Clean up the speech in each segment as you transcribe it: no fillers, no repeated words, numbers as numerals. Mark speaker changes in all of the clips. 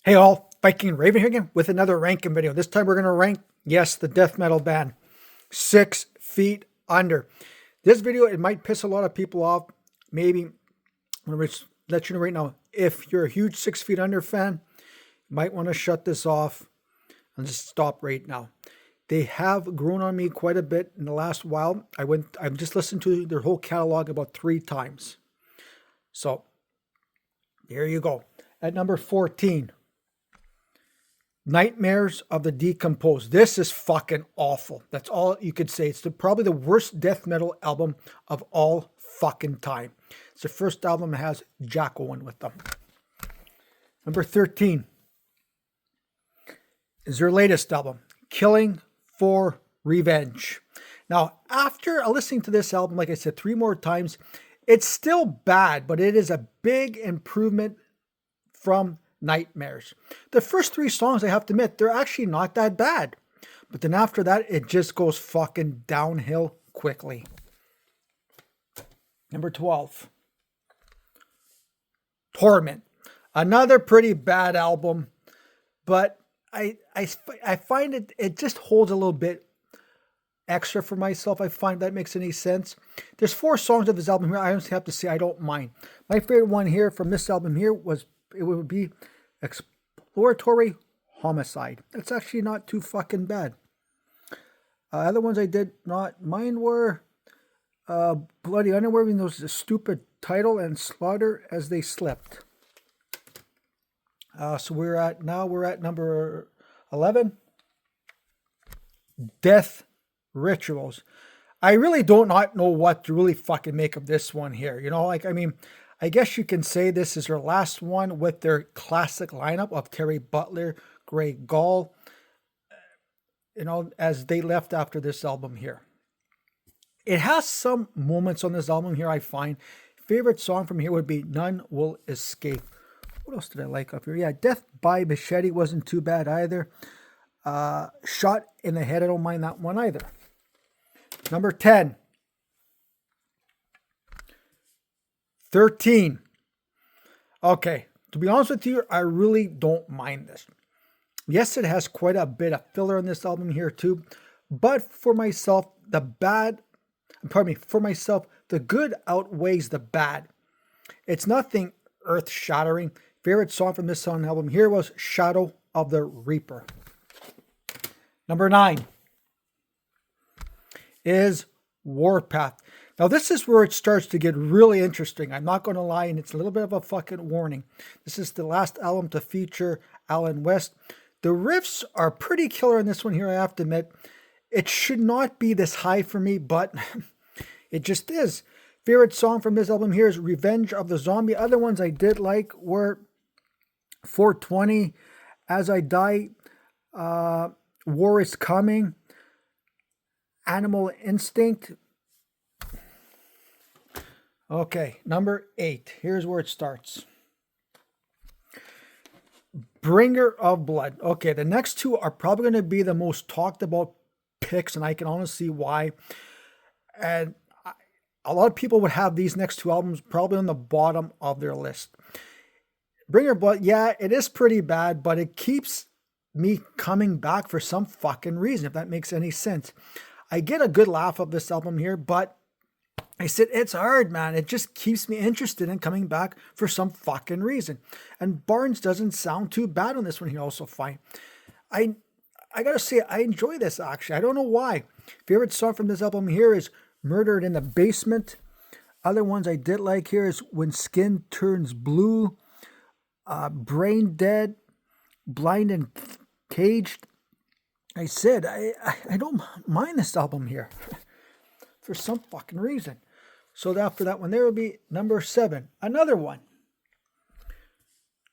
Speaker 1: Hey all, Viking Raven here again with another ranking video. This time we're going to rank, yes, the death metal band, 6 Feet Under. This video, it might piss a lot of people off. Maybe, I'm going to let you know right now, if you're a huge 6 Feet Under fan, you might want to shut this off and just stop right now. They have grown on me quite a bit in the last while. I've just listened to their whole catalog about 3 times. So, there you go. At number 14. Nightmares of the Decomposed. This is fucking awful. That's all you could say. It's probably the worst death metal album of all fucking time. It's the first album that has Jack Owen with them. Number 13 is their latest album, Killing for Revenge. Now, after listening to this album, like I said, 3 more times, it's still bad, but it is a big improvement from Nightmares. The first 3 songs, I have to admit, they're actually not that bad. But then after that, it just goes fucking downhill quickly. Number 12. Torment. Another pretty bad album. But I find it just holds a little bit extra for myself. I find that makes any sense. There's 4 songs of this album here. I honestly have to say I don't mind. My favorite one here from this album here would be Exploratory Homicide. That's actually not too fucking bad. Other ones I did not mind were Bloody Underwear, even though it's a stupid title, and Slaughter as They Slept. So we're at number 11. Death Rituals. I really do not know what to really fucking make of this one here. You know, I guess you can say this is their last one with their classic lineup of Terry Butler, Greg Gall, as they left after this album here. It has some moments on this album here I find. Favorite song from here would be None Will Escape. What else did I like up here? Yeah, Death by Machete wasn't too bad either. Shot in the Head, I don't mind that one either. Number 10. 13. Okay, to be honest with you, I really don't mind this. Yes, it has quite a bit of filler in this album here too, but for myself, the good outweighs the bad. It's nothing earth-shattering. Favorite song from this album here was Shadow of the Reaper. Number 9 is Warpath. Now, this is where it starts to get really interesting. I'm not going to lie, and it's a little bit of a fucking warning. This is the last album to feature Alan West. The riffs are pretty killer in this one here, I have to admit. It should not be this high for me, but it just is. Favorite song from this album here is Revenge of the Zombie. Other ones I did like were 420, As I Die, War is Coming, Animal Instinct. Okay, number 8. Here's where it starts. Bringer of Blood. Okay, the next 2 are probably going to be the most talked about picks, and I can honestly see why. And a lot of people would have these next 2 albums probably on the bottom of their list. Bringer of Blood, yeah, it is pretty bad, but it keeps me coming back for some fucking reason, if that makes any sense. I get a good laugh of this album here, but I said, it's hard, man. It just keeps me interested in coming back for some fucking reason. And Barnes doesn't sound too bad on this one here, also fine. I gotta say, I enjoy this actually. I don't know why. Favorite song from this album here is Murdered in the Basement. Other ones I did like here is When Skin Turns Blue, Brain Dead, Blind and Caged. I said, I don't mind this album here for some fucking reason. So after that one, there will be number 7. Another one.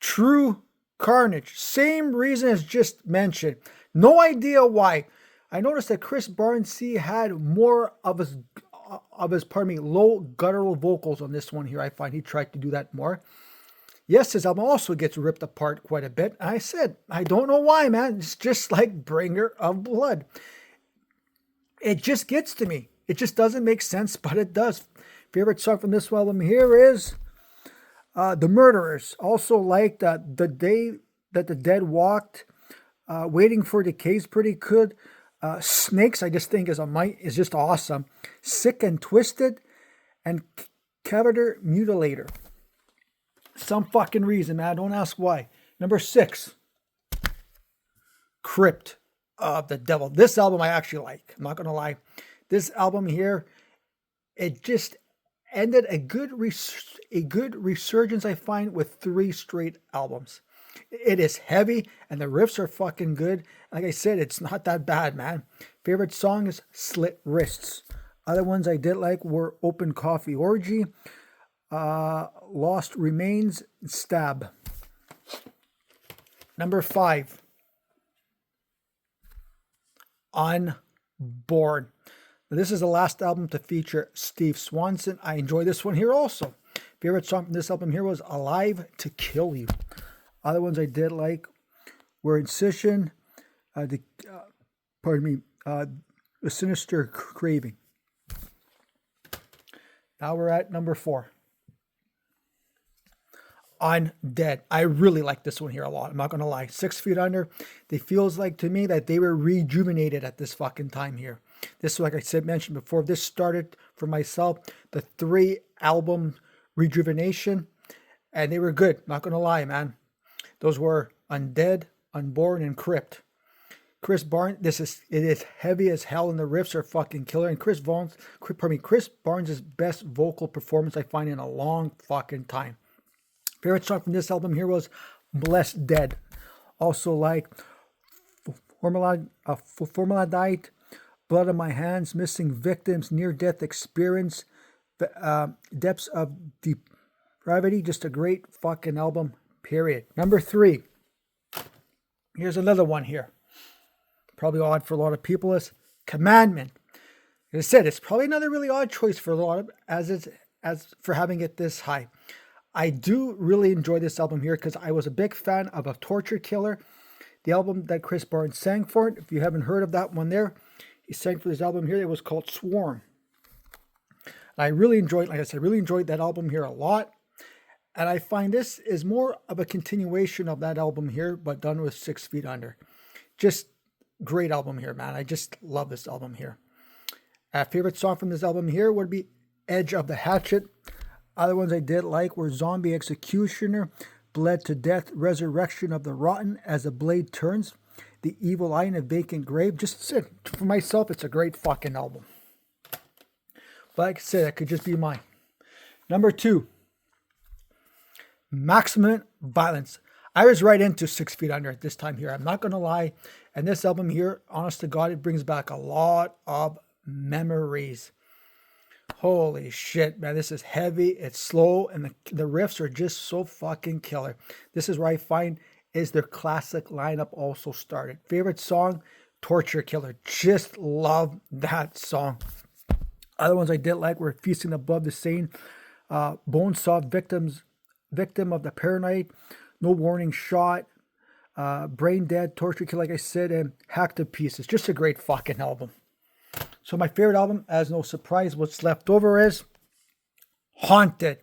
Speaker 1: True Carnage. Same reason as just mentioned. No idea why. I noticed that Chris Barnes had more of his low guttural vocals on this one here. I find he tried to do that more. Yes, his album also gets ripped apart quite a bit. I said, I don't know why, man. It's just like Bringer of Blood. It just gets to me. It just doesn't make sense, but it does. Favorite song from this album here is The Murderers. Also liked The Day That the Dead Walked, Waiting for Decay is pretty good. Snakes, I just think is just awesome. Sick and Twisted, and Cavator Mutilator. Some fucking reason, man. Don't ask why. Number 6, Crypt of the Devil. This album I actually like. I'm not gonna lie. This album here, it just ended a good resurgence, I find, with 3 straight albums. It is heavy and the riffs are fucking good. Like I said, it's not that bad, man. Favorite song is Slit Wrists. Other ones I did like were Open Coffee Orgy, Lost Remains, Stab. Number 5, Unborn. This is the last album to feature Steve Swanson. I enjoy this one here also. Favorite song from this album here was Alive to Kill You. Other ones I did like were Incision, The Sinister Craving. Now we're at number 4, Undead. I really like this one here a lot. I'm not going to lie. 6 Feet Under. It feels like to me that they were rejuvenated at this fucking time here. This, like I said, mentioned before, this started for myself, the 3 album rejuvenation, and they were good. Not going to lie, man. Those were Undead, Unborn, and Crypt. Chris Barnes, it is heavy as hell, and the riffs are fucking killer. And Chris Barnes' best vocal performance I find in a long fucking time. Favorite song from this album here was Blessed Dead. Also like Formaldehyde, Blood on My Hands, Missing Victims, Near Death Experience, Depths of Depravity. Just a great fucking album. Period. Number 3. Here's another one here. Probably odd for a lot of people, is Commandment. As I said, it's probably another really odd choice for a lot of as for having it this high. I do really enjoy this album here because I was a big fan of A Torture Killer, the album that Chris Barnes sang for it. If you haven't heard of that one there, he sang for this album here. It was called Swarm. And I really enjoyed, like I said, really enjoyed that album here a lot. And I find this is more of a continuation of that album here, but done with 6 Feet Under. Just great album here, man. I just love this album here. Favorite song from this album here would be Edge of the Hatchet. Other ones I did like were Zombie Executioner, Bled to Death, Resurrection of the Rotten, As the Blade Turns, The Evil Eye in a Vacant Grave. Just for myself, it's a great fucking album. But like I said, that could just be mine. Number 2. Maximum Violence. I was right into 6 Feet Under at this time here. I'm not going to lie. And this album here, honest to God, it brings back a lot of memories. Holy shit, man. This is heavy. It's slow. And the riffs are just so fucking killer. This is where I find is their classic lineup also started. Favorite song, Torture Killer. Just love that song. Other ones I did like were Feasting Above the Sane, Bonesaw, Victim of the Paranoid, No Warning Shot, Brain Dead, Torture Kill, like I said, and Hacked to Pieces. Just a great fucking album. So my favorite album, as no surprise, what's left over is Haunted.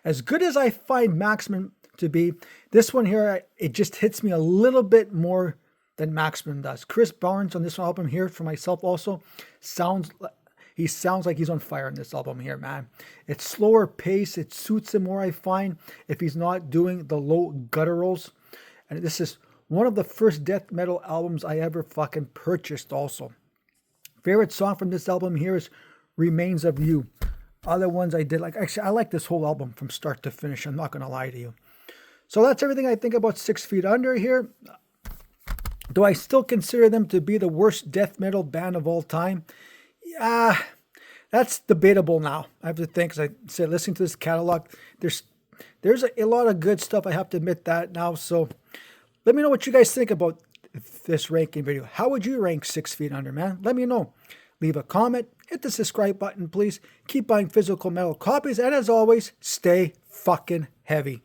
Speaker 1: As good as I find Maximum to be, this one here, it just hits me a little bit more than Maximum does. Chris Barnes on this album here, for myself also, sounds like he's on fire in this album here, man. It's slower pace. It suits him more, I find, if he's not doing the low gutturals. And this is one of the first death metal albums I ever fucking purchased also. Favorite song from this album here is Remains of You. Other ones I did like. Actually, I like this whole album from start to finish. I'm not going to lie to you. So that's everything I think about 6 Feet Under here. Do I still consider them to be the worst death metal band of all time? Yeah, that's debatable now. I have to think, because I said, listening to this catalog, there's a lot of good stuff. I have to admit that now. So let me know what you guys think about this ranking video. How would you rank 6 Feet Under, man? Let me know. Leave a comment. Hit the subscribe button, please. Keep buying physical metal copies. And as always, stay fucking heavy.